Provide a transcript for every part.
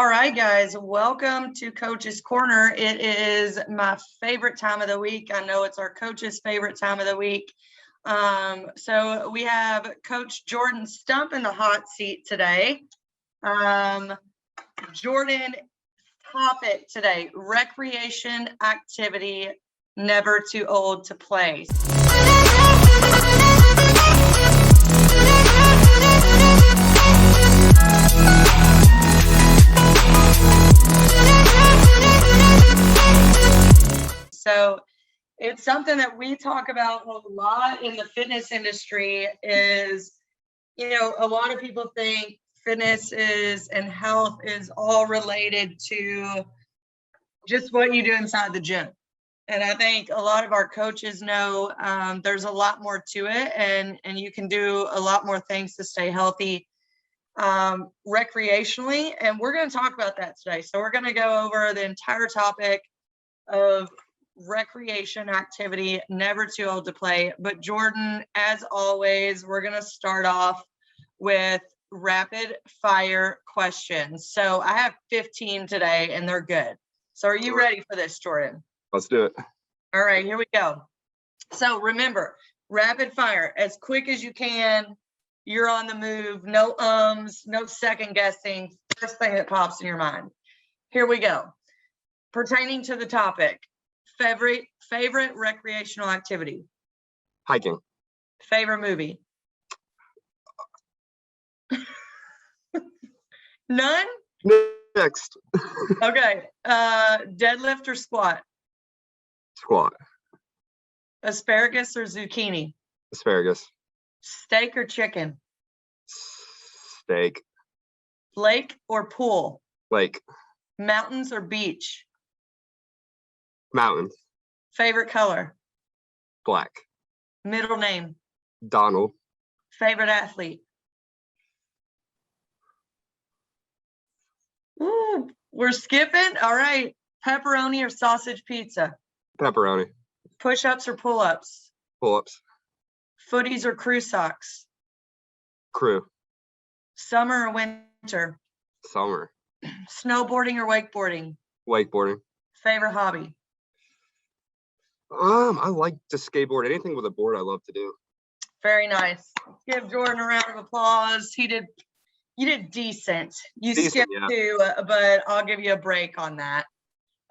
All right, guys, welcome to Coach's Corner. It is my favorite time of the week. I know it's our coach's favorite time of the week. So we have Coach Jordan Stump in the hot seat today. Jordan, topic today, recreation activity, never too old to play. So it's something that we talk about a lot in the fitness industry is, a lot of people think fitness is and health is all related to just what you do inside the gym. And I think a lot of our coaches know there's a lot more to it, and you can do a lot more things to stay healthy recreationally. And we're going to talk about that today. So we're going to go over the entire topic of recreation activity, never too old to play. But Jordan, as always, we're going to start off with rapid fire questions. So I have 15 today and they're good. So are you ready for this, Jordan? Let's do it. All right, here we go. So remember, rapid fire, as quick as you can. You're on the move, no no second guessing, first thing that pops in your mind. Here we go. Pertaining to the topic, favorite recreational activity? Hiking. Favorite movie? None? Next. Okay. Deadlift or squat? Squat. Asparagus or zucchini? Asparagus. Steak or chicken? Steak. Lake or pool? Lake. Mountains or beach? Mountains. Favorite color? Black. Middle name? Donald. Favorite athlete? Ooh, we're skipping. All right. Pepperoni or sausage pizza? Pepperoni. Push-ups or pull-ups? Pull-ups. Footies or crew socks? Crew. Summer or winter? Summer. Snowboarding or wakeboarding? Wakeboarding. Favorite hobby? I like to skateboard. Anything with a board I love to do. Very nice. Let's give Jordan a round of applause. You did decent. You skipped yeah. two, but I'll give you a break on that.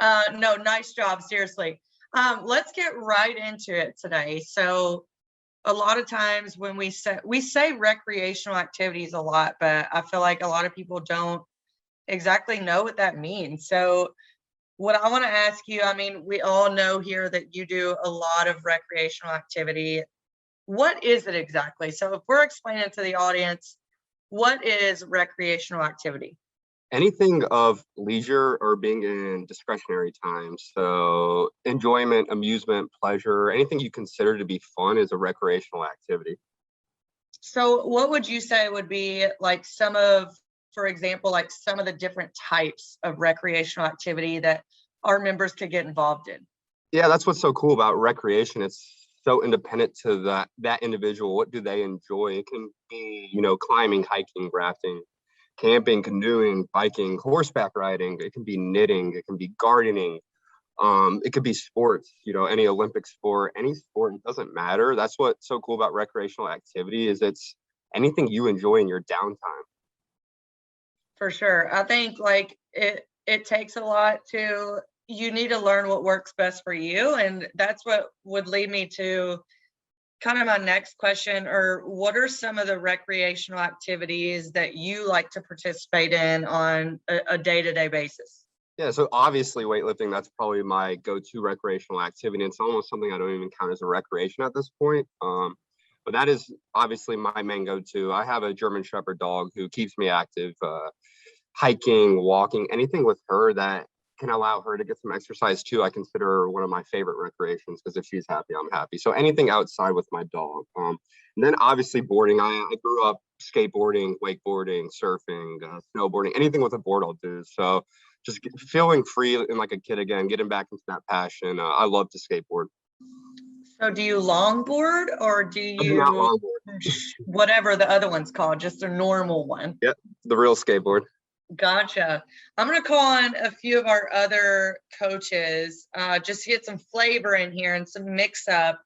No, nice job, seriously. Let's get right into it today. So a lot of times when we say recreational activities a lot, but I feel like a lot of people don't exactly know what that means. So what I want to ask you, we all know here that you do a lot of recreational activity. What is it exactly? So if we're explaining to the audience, what is recreational activity? Anything of leisure or being in discretionary time. So enjoyment, amusement, pleasure, anything you consider to be fun is a recreational activity. So what would you say would be like for example, like some of the different types of recreational activity that our members could get involved in? Yeah, that's what's so cool about recreation. It's so independent to that individual. What do they enjoy? It can be, climbing, hiking, rafting, camping, canoeing, biking, horseback riding. It can be knitting. It can be gardening. It could be sports, any Olympic sport, any sport. It doesn't matter. That's what's so cool about recreational activity is it's anything you enjoy in your downtime. For sure. I think like it takes a lot you need to learn what works best for you. And that's what would lead me to kind of my next question, or what are some of the recreational activities that you like to participate in on a day-to-day basis? Yeah, so obviously weightlifting, that's probably my go-to recreational activity. It's almost something I don't even count as a recreation at this point. But that is obviously my main go-to. I have a German Shepherd dog who keeps me active, hiking, walking, anything with her that can allow her to get some exercise too. I consider one of my favorite recreations because if she's happy, I'm happy. So anything outside with my dog. And then obviously boarding. I grew up skateboarding, wakeboarding, surfing, snowboarding, anything with a board I'll do. So just feeling free and like a kid again, getting back into that passion. I love to skateboard. So do you longboard or do you not longboard. Whatever the other one's called, just a normal one? Yep, the real skateboard. Gotcha. I'm going to call on a few of our other coaches just to get some flavor in here and some mix up.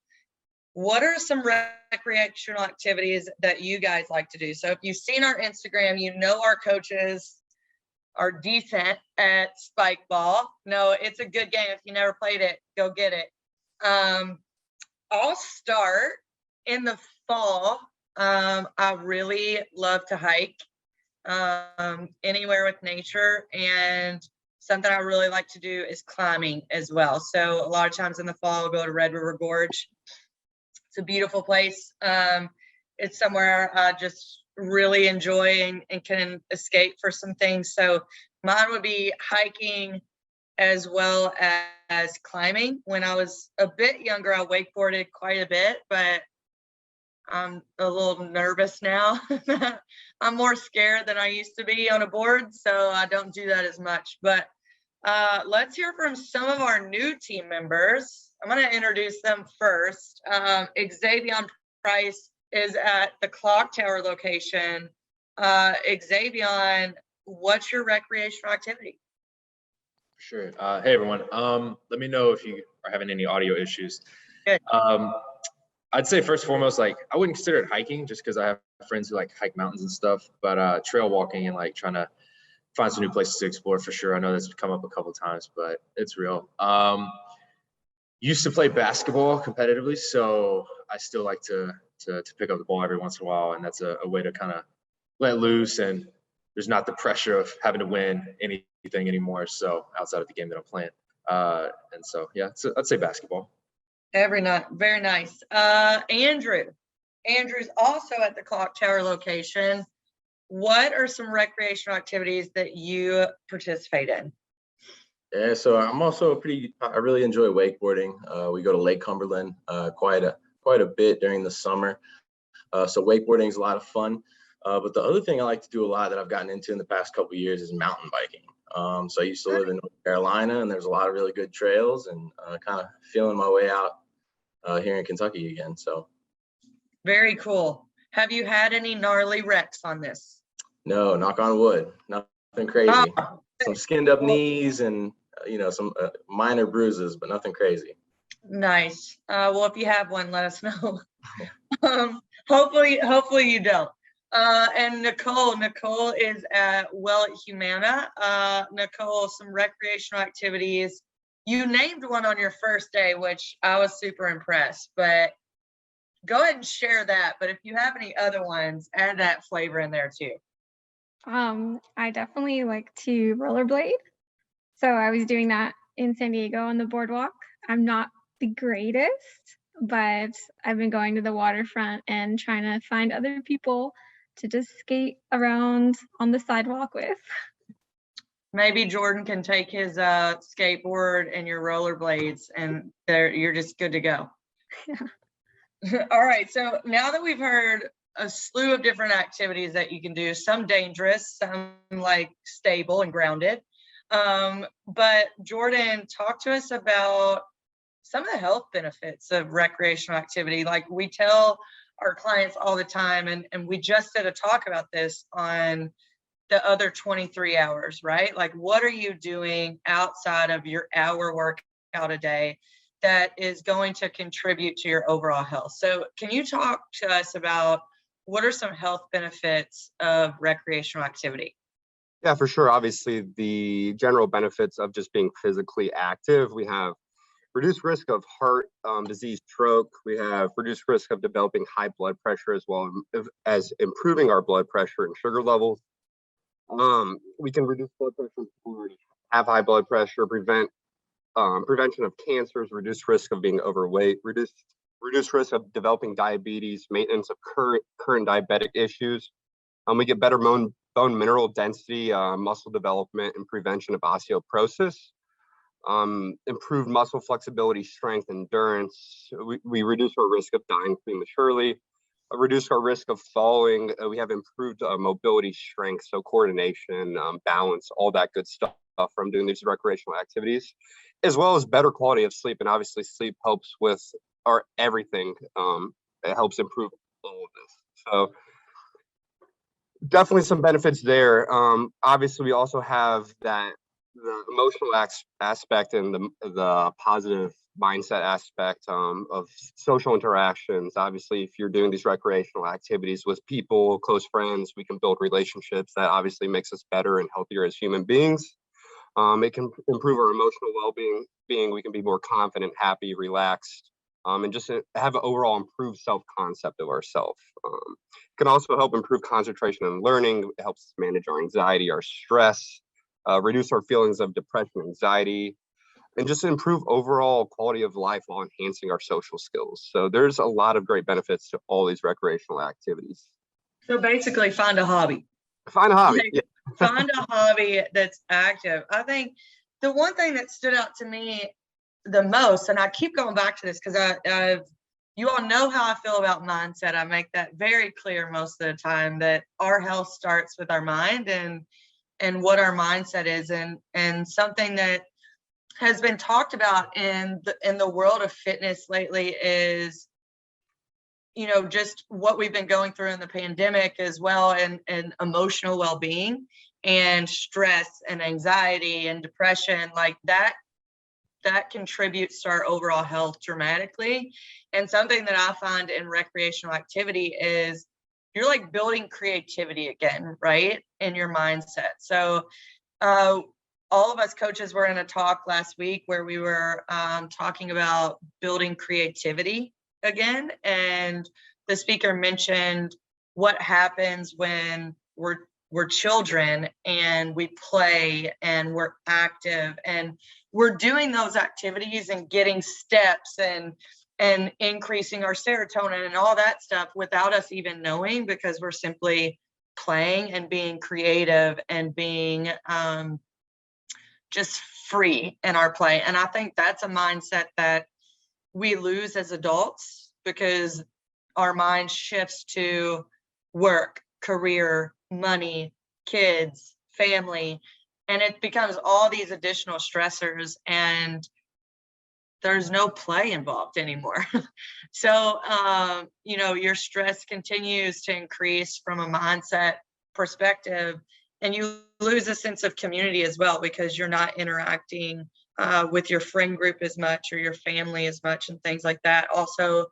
What are some recreational activities that you guys like to do? So if you've seen our Instagram, you know our coaches are decent at spike ball. No, it's a good game. If you never played it, go get it. I'll start in the fall. I really love to hike anywhere with nature, and something I really like to do is climbing as well. So a lot of times in the fall, I'll go to Red River Gorge. It's a beautiful place. It's somewhere I just really enjoy and can escape for some things. So mine would be hiking as well as climbing. When I was a bit younger, I wakeboarded quite a bit, but I'm a little nervous now. I'm more scared than I used to be on a board, so I don't do that as much. But let's hear from some of our new team members. I'm going to introduce them first. Xavier Price is at the Clock Tower location. Xavier, what's your recreational activity? Sure. Hey, everyone. Let me know if you are having any audio issues. Good. I'd say first and foremost, like I wouldn't consider it hiking just because I have friends who like hike mountains and stuff, but trail walking and like trying to find some new places to explore for sure. I know that's come up a couple of times, but it's real. Used to play basketball competitively, so I still like to pick up the ball every once in a while, and that's a way to kind of let loose, and there's not the pressure of having to win anything anymore. So outside of the game that I'm playing, and so yeah, so I'd say basketball. Every night, very nice. Andrew's also at the Clock Tower location. What are some recreational activities that you participate in? Yeah, so I'm also I really enjoy wakeboarding. We go to Lake Cumberland quite a bit during the summer. So wakeboarding is a lot of fun. But the other thing I like to do a lot that I've gotten into in the past couple of years is mountain biking. So I used to live in North Carolina, and there's a lot of really good trails, and kind of feeling my way out here in Kentucky again. So very cool. Have you had any gnarly wrecks on this? No, knock on wood, nothing crazy. Some skinned up knees and some minor bruises, but nothing crazy. Nice. Well, if you have one, let us know. Hopefully you don't. And Nicole is at Humana. Nicole, some recreational activities. You named one on your first day, which I was super impressed, but go ahead and share that. But if you have any other ones, add that flavor in there too. I definitely like to rollerblade. So I was doing that in San Diego on the boardwalk. I'm not the greatest, but I've been going to the waterfront and trying to find other people to just skate around on the sidewalk with. Maybe Jordan can take his skateboard and your rollerblades, and you're just good to go. Yeah. All right. So now that we've heard a slew of different activities that you can do, some dangerous, some like stable and grounded. But Jordan, talk to us about some of the health benefits of recreational activity. Like we tell our clients all the time, and we just did a talk about this on the other 23 hours, right? Like what are you doing outside of your hour workout a day that is going to contribute to your overall health? So can you talk to us about what are some health benefits of recreational activity? Yeah, for sure. Obviously, the general benefits of just being physically active, we have reduced risk of heart disease, stroke. We have reduced risk of developing high blood pressure, as well as improving our blood pressure and sugar levels. We can reduce blood pressure if we already have high blood pressure, prevention of cancers, reduced risk of being overweight, reduced risk of developing diabetes, maintenance of current diabetic issues. We get better bone mineral density, muscle development, and prevention of osteoporosis. Improved muscle flexibility, strength, endurance. We reduce our risk of dying prematurely, reduce our risk of falling. We have improved mobility, strength, so coordination, balance, all that good stuff from doing these recreational activities, as well as better quality of sleep. And obviously sleep helps with our everything. It helps improve all of this. So definitely some benefits there. Obviously, we also have that the emotional aspect and the positive mindset aspect of social interactions. Obviously, if you're doing these recreational activities with people, close friends, we can build relationships that obviously makes us better and healthier as human beings. It can improve our emotional well-being. We can be more confident, happy, relaxed, and just have an overall improved self-concept of ourselves. It can also help improve concentration and learning. It helps us manage our anxiety, our stress, reduce our feelings of depression, anxiety, and just improve overall quality of life while enhancing our social skills. So there's a lot of great benefits to all these recreational activities. So basically find a hobby. Find a hobby. Like, Yeah. find a hobby that's active. I think the one thing that stood out to me the most, and I keep going back to this because you all know how I feel about mindset. I make that very clear most of the time that our health starts with our mind and what our mindset is, and something that has been talked about in the world of fitness lately is, you know, just what we've been going through in the pandemic as well, and emotional well-being and stress and anxiety and depression, like that contributes to our overall health dramatically. And something that I find in recreational activity is you're like building creativity again, right, in your mindset. So all of us coaches were in a talk last week where we were talking about building creativity again. And the speaker mentioned what happens when we're children and we play and we're active and we're doing those activities and getting steps and increasing our serotonin and all that stuff without us even knowing, because we're simply playing and being creative and being just free in our play. And I think that's a mindset that we lose as adults because our mind shifts to work, career, money, kids, family, and it becomes all these additional stressors, and there's no play involved anymore. So, you know, your stress continues to increase from a mindset perspective, and you lose a sense of community as well because you're not interacting with your friend group as much or your family as much and things like that. Also,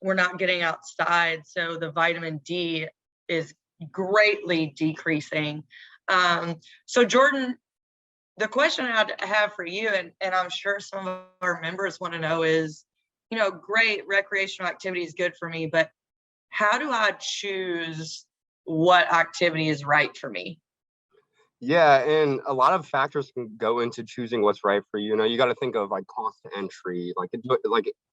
we're not getting outside, so the vitamin D is greatly decreasing. So Jordan, the question I have for you, and I'm sure some of our members want to know is, you know, great, recreational activity is good for me, but how do I choose what activity is right for me? Yeah, and a lot of factors can go into choosing what's right for you. You know, you got to think of like cost to entry, like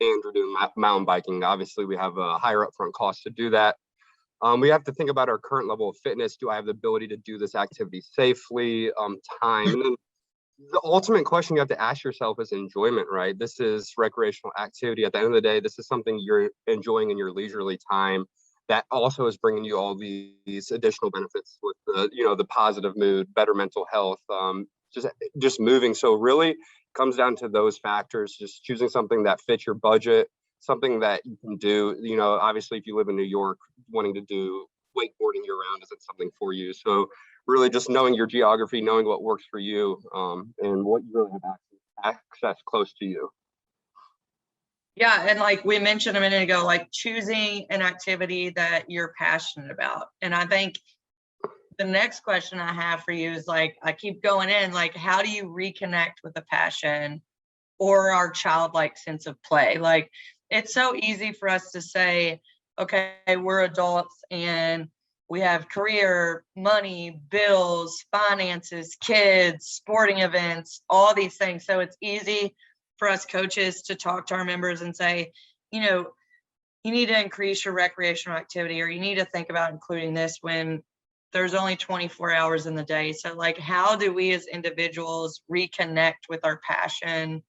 Andrew doing mountain biking. Obviously, we have a higher upfront cost to do that. We have to think about our current level of fitness. Do I have the ability to do this activity safely? Time, and then the ultimate question you have to ask yourself is enjoyment, right? This is recreational activity. At the end of the day, this is something you're enjoying in your leisurely time that also is bringing you all these additional benefits with the positive mood, better mental health, just moving. So really comes down to those factors, just choosing something that fits your budget, something that you can do. You know, obviously if you live in New York, wanting to do wakeboarding year round isn't something for you. So really just knowing your geography, knowing what works for you, and what you really have access close to you. Yeah, and like we mentioned a minute ago, like choosing an activity that you're passionate about. And I think the next question I have for you is, like, I keep going in, like, how do you reconnect with a passion or our childlike sense of play? Like, it's so easy for us to say, okay, we're adults and we have career, money, bills, finances, kids, sporting events, all these things. So it's easy for us coaches to talk to our members and say, you know, you need to increase your recreational activity, or you need to think about including this when there's only 24 hours in the day. So like, how do we as individuals reconnect with our passion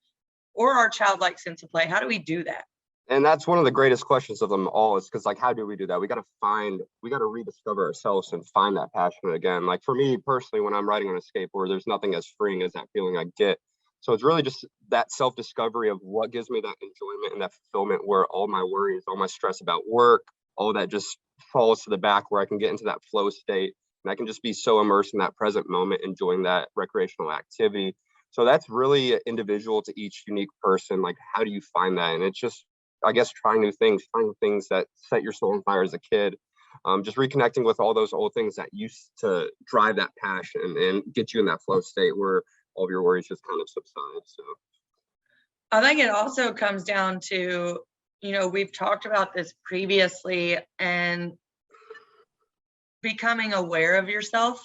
or our childlike sense of play? How do we do that? And that's one of the greatest questions of them all, is because, like, how do we do that? We got to rediscover ourselves and find that passion again. Like for me personally, when I'm riding on a skateboard, there's nothing as freeing as that feeling I get. So it's really just that self-discovery of what gives me that enjoyment and that fulfillment, where all my worries, all my stress about work, all that just falls to the back where I can get into that flow state and I can just be so immersed in that present moment, enjoying that recreational activity. So that's really individual to each unique person. Like, how do you find that? And it's just, I guess, trying new things, finding things that set your soul on fire as a kid. Just reconnecting with all those old things that used to drive that passion and get you in that flow state where all of your worries just kind of subside. So I think it also comes down to, we've talked about this previously, and becoming aware of yourself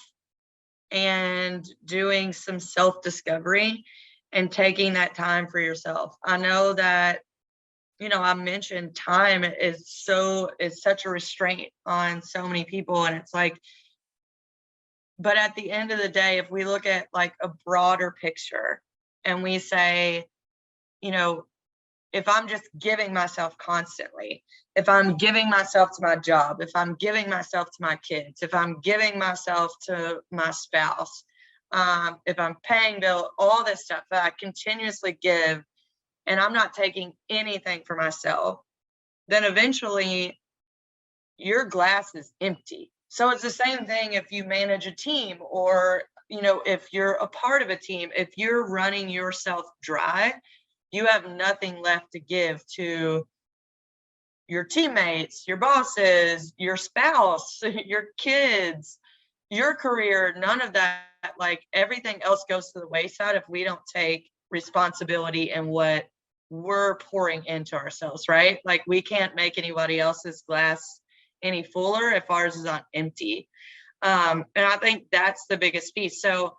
and doing some self-discovery and taking that time for yourself. I know that, I mentioned time is such a restraint on so many people. And it's like, but at the end of the day, if we look at like a broader picture and we say, if I'm just giving myself constantly, if I'm giving myself to my job, if I'm giving myself to my kids, if I'm giving myself to my spouse, if I'm paying bill, all this stuff that I continuously give, and I'm not taking anything for myself, then eventually your glass is empty. So it's the same thing if you manage a team, or, if you're a part of a team, if you're running yourself dry, you have nothing left to give to your teammates, your bosses, your spouse, your kids, your career. None of that, like, everything else goes to the wayside if we don't take responsibility in what we're pouring into ourselves, right? Like, we can't make anybody else's glass any fuller if ours is on empty. And I think that's the biggest piece. So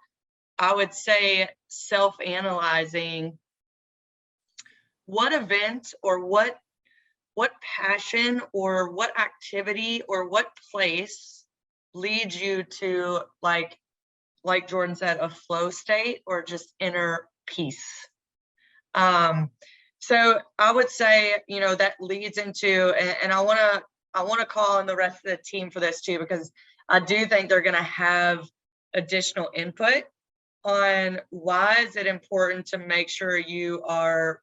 I would say self-analyzing what event or what passion or what activity or what place leads you to, like Jordan said, a flow state or just inner peace. So I would say, that leads into, and I want to call on the rest of the team for this too, because I do think they're going to have additional input on why is it important to make sure you are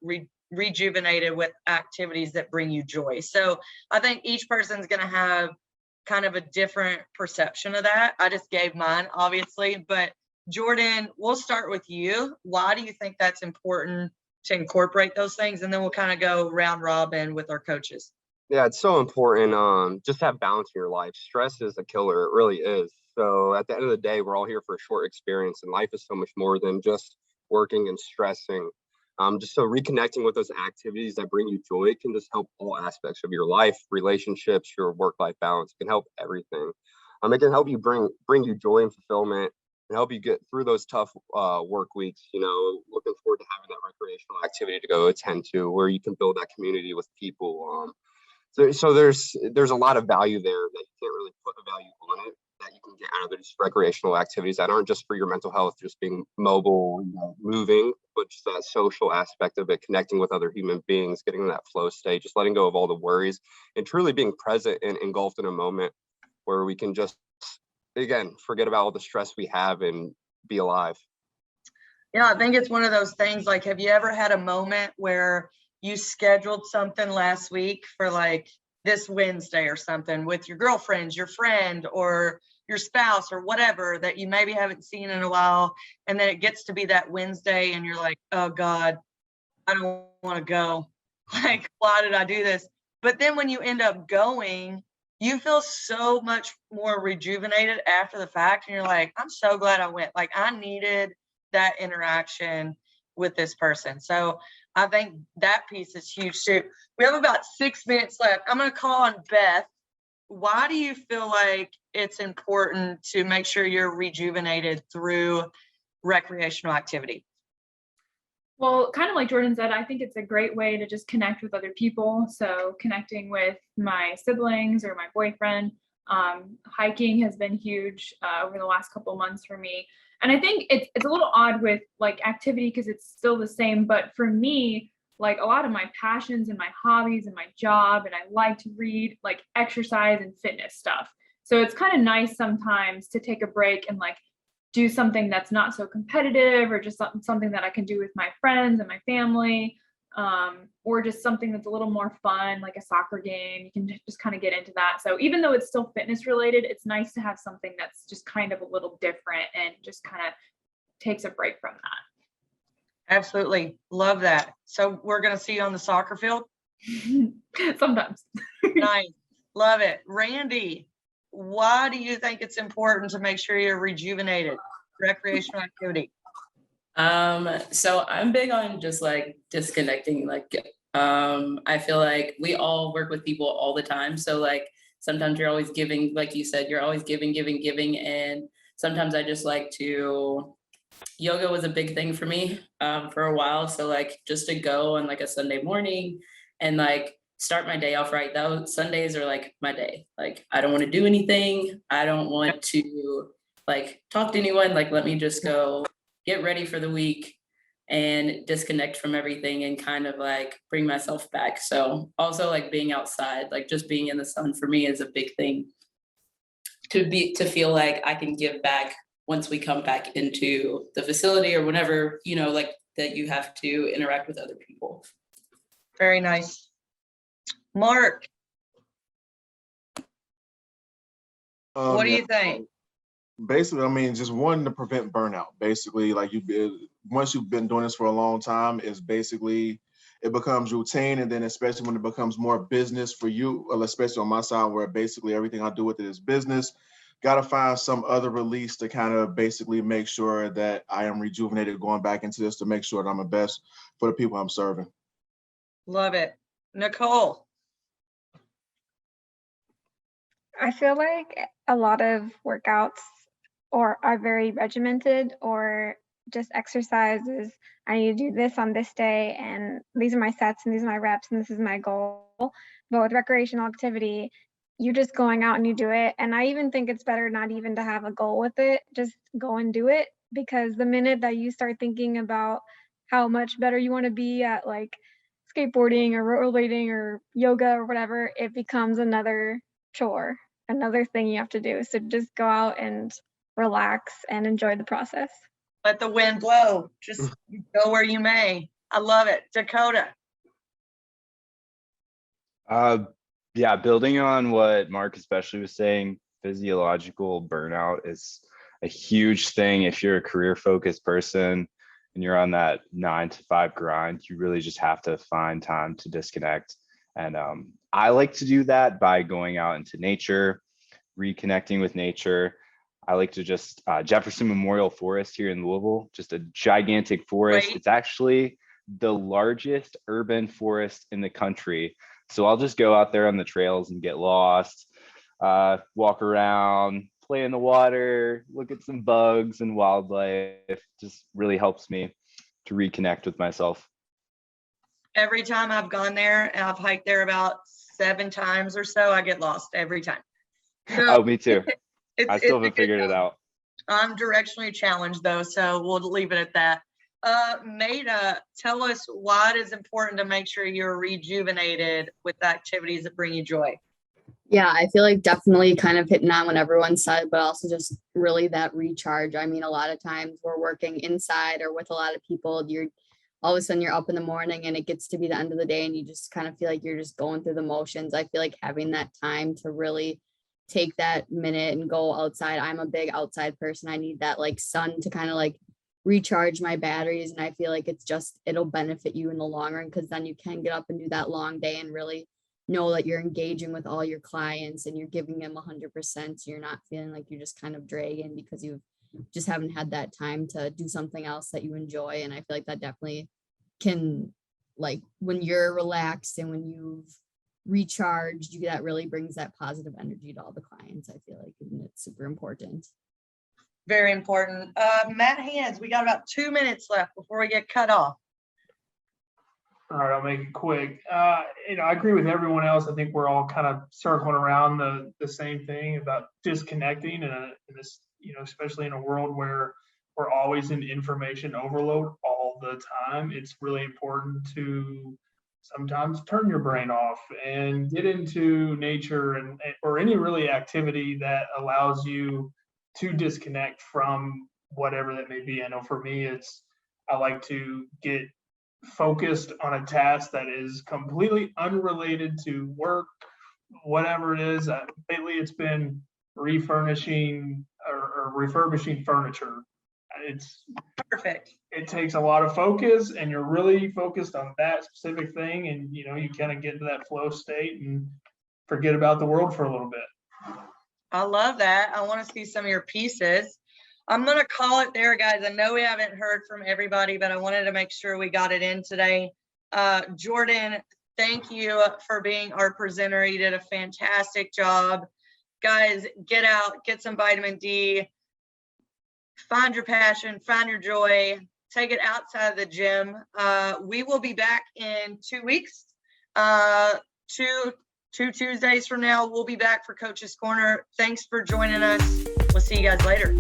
rejuvenated with activities that bring you joy. So I think each person's going to have kind of a different perception of that. I just gave mine, obviously, but Jordan, we'll start with you. Why do you think that's important to incorporate those things? And then we'll kind of go round robin with our coaches. yeah, it's so important. Just have balance in your life. Stress is a killer. It really is. So at the end of the day, we're all here for a short experience, and life is so much more than just working and stressing. Just so reconnecting with those activities that bring you joy can just help all aspects of your life, relationships, your work-life balance. It can help everything. It can help you bring you joy and fulfillment and help you get through those tough work weeks. Looking forward to having that recreational activity to go attend to where you can build that community with people. So there's a lot of value there that you can't really put a value on it, that you can get out of these recreational activities that aren't just for your mental health, just being mobile, moving, but just that social aspect of it, connecting with other human beings, getting in that flow state, just letting go of all the worries and truly being present and engulfed in a moment where we can just, again, forget about all the stress we have and be alive. Yeah, I think it's one of those things, like, have you ever had a moment where you scheduled something last week for like this Wednesday or something with your girlfriend, your friend, or your spouse or whatever that you maybe haven't seen in a while, and then it gets to be that Wednesday and you're like, oh God, I don't want to go. Like, why did I do this? But then when you end up going, you feel so much more rejuvenated after the fact, and you're like, I'm so glad I went. Like, I needed that interaction with this person. So I think that piece is huge too. We have about 6 minutes left. I'm going to call on Beth. Why do you feel like it's important to make sure you're rejuvenated through recreational activity? Well, kind of like Jordan said, I think it's a great way to just connect with other people. So connecting with my siblings or my boyfriend. Hiking has been huge over the last couple of months for me. And I think it's a little odd with like activity because it's still the same. But for me, like a lot of my passions and my hobbies and my job, and I like to read, like exercise and fitness stuff. So it's kind of nice sometimes to take a break and like do something that's not so competitive, or just something that I can do with my friends and my family. or just something that's a little more fun, like a soccer game. You can just kind of get into that. So even though it's still fitness related, it's nice to have something that's just kind of a little different and just kind of takes a break from that. Absolutely. Love that. So we're going to see you on the soccer field? Sometimes. Nice. Love it. Randy, why do you think it's important to make sure you're rejuvenated? Recreational activity. So I'm big on just like disconnecting. I feel like we all work with people all the time. So like sometimes you're always giving, like you said, you're always giving. And sometimes I just like to, yoga was a big thing for me for a while. So like just to go on like a Sunday morning and like start my day off right. Those Sundays are like my day. Like I don't want to do anything. I don't want to like talk to anyone. Like let me just go get ready for the week and disconnect from everything and kind of like bring myself back. So also like being outside, like just being in the sun for me is a big thing to feel like I can give back once we come back into the facility or whenever, you know, like that you have to interact with other people. Very nice. Mark, what do you think? Basically, I mean, just wanting to prevent burnout. Basically, like once you've been doing this for a long time, is basically it becomes routine, and then especially when it becomes more business for you, especially on my side, where basically everything I do with it is business. Got to find some other release to kind of basically make sure that I am rejuvenated going back into this to make sure that I'm the best for the people I'm serving. Love it. Nicole. I feel like a lot of workouts are very regimented, or just exercises. I need to do this on this day, and these are my sets, and these are my reps, and this is my goal. But with recreational activity, you're just going out and you do it. And I even think it's better not even to have a goal with it, just go and do it. Because the minute that you start thinking about how much better you want to be at like skateboarding or rollerblading or yoga or whatever, it becomes another chore, another thing you have to do. So just go out and relax and enjoy the process. Let the wind blow. Just go where you may. I love it. Dakota. Yeah, building on what Mark especially was saying, physiological burnout is a huge thing. If you're a career focused person and you're on that 9-to-5 grind, you really just have to find time to disconnect. And I like to do that by going out into nature, reconnecting with nature. I like to just Jefferson Memorial Forest here in Louisville, just a gigantic forest. Right. It's actually the largest urban forest in the country. So I'll just go out there on the trails and get lost, walk around, play in the water, look at some bugs and wildlife. Just really helps me to reconnect with myself. Every time I've gone there, and I've hiked there about 7 times or so, I get lost every time. So Oh, me too. I still it's a haven't good figured it time. out. I'm directionally challenged though, so we'll leave it at that. Maida, tell us why it is important to make sure you're rejuvenated with activities that bring you joy. Yeah, I feel like definitely kind of hitting on what everyone said, but also just really that recharge. I mean, a lot of times we're working inside or with a lot of people, you're all of a sudden you're up in the morning and it gets to be the end of the day and you just kind of feel like you're just going through the motions. I feel like having that time to really take that minute and go outside. I'm a big outside person. I need that like sun to kind of like recharge my batteries. And I feel like it'll benefit you in the long run, because then you can get up and do that long day and really know that you're engaging with all your clients and you're giving them 100%. So you're not feeling like you're just kind of dragging because you just haven't had that time to do something else that you enjoy. And I feel like that definitely can, like when you're relaxed and when you've recharged, that really brings that positive energy to all the clients. I feel like, and it's super important. Very important. Matt Hands, we got about 2 minutes left before we get cut off. All right, I'll make it quick. I agree with everyone else. I think we're all kind of circling around the same thing about disconnecting, and this, especially in a world where we're always in information overload all the time. It's really important to sometimes turn your brain off and get into nature or any really activity that allows you to disconnect from whatever that may be. I know for me, I like to get focused on a task that is completely unrelated to work, whatever it is. Lately, it's been refurbishing furniture. It's Perfect. it takes a lot of focus, and you're really focused on that specific thing, and you kind of get into that flow state and forget about the world for a little bit. I love that. I want to see some of your pieces. I'm going to call it there, guys. I know we haven't heard from everybody, but I wanted to make sure we got it in today. Jordan, thank you for being our presenter. You did a fantastic job. Guys, get out, get some vitamin D, find your passion, find your joy, take it outside of the gym. We will be back in 2 weeks. Two Tuesdays from now, we'll be back for Coach's Corner. Thanks for joining us. We'll see you guys later.